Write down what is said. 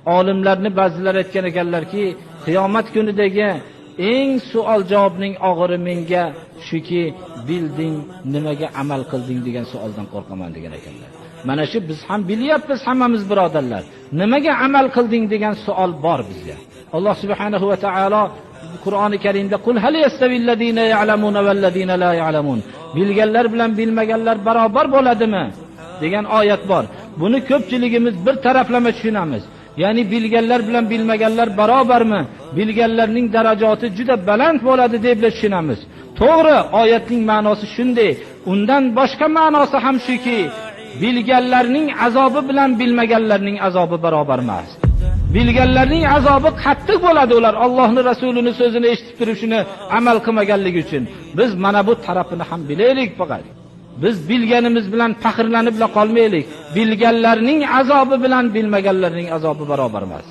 Olimlarni ba'zilar aytgan ekanlarki, qiyomat kunidagi eng savol javobning og'iri menga shuki, bilding, nimaga amal qilding degan savoldan qo'rqaman degan ekanlar. Mana shu biz ham bilyapmiz hammamiz birodarlar. Nimaga amal qilding degan savol bor bizga. Alloh subhanahu va taolo Qur'oni Karimda qul hal yastavillazina ya'lamuna vallazina la ya'lamun. Bilganlar bilan bilmaganlar barobar bo'ladimi degan oyat bor. Buni ko'pchiligimiz bir taraflama tushunamiz. Ya'ni bilganlar bilan bilmaganlar barobarmi? Bilganlarning darajati juda baland bo'ladi deb tushunamiz. To'g'ri, oyatning ma'nosi shunday. Undan boshqa ma'nosi ham shuki, bilganlarning azobi bilan bilmaganlarning azobi barobar emas. Bilganlarning azobi qattiq bo'ladi ular Allohning Rasulining so'zini eshitib turib shuni amal qilmaganligi uchun. Biz mana bu tarafini ham bilaylik faqat. Biz bilganimiz bilan faxrlanib qolmaylik. Bilganlarning azobi bilan bilmaganlarning azobi barobar emas.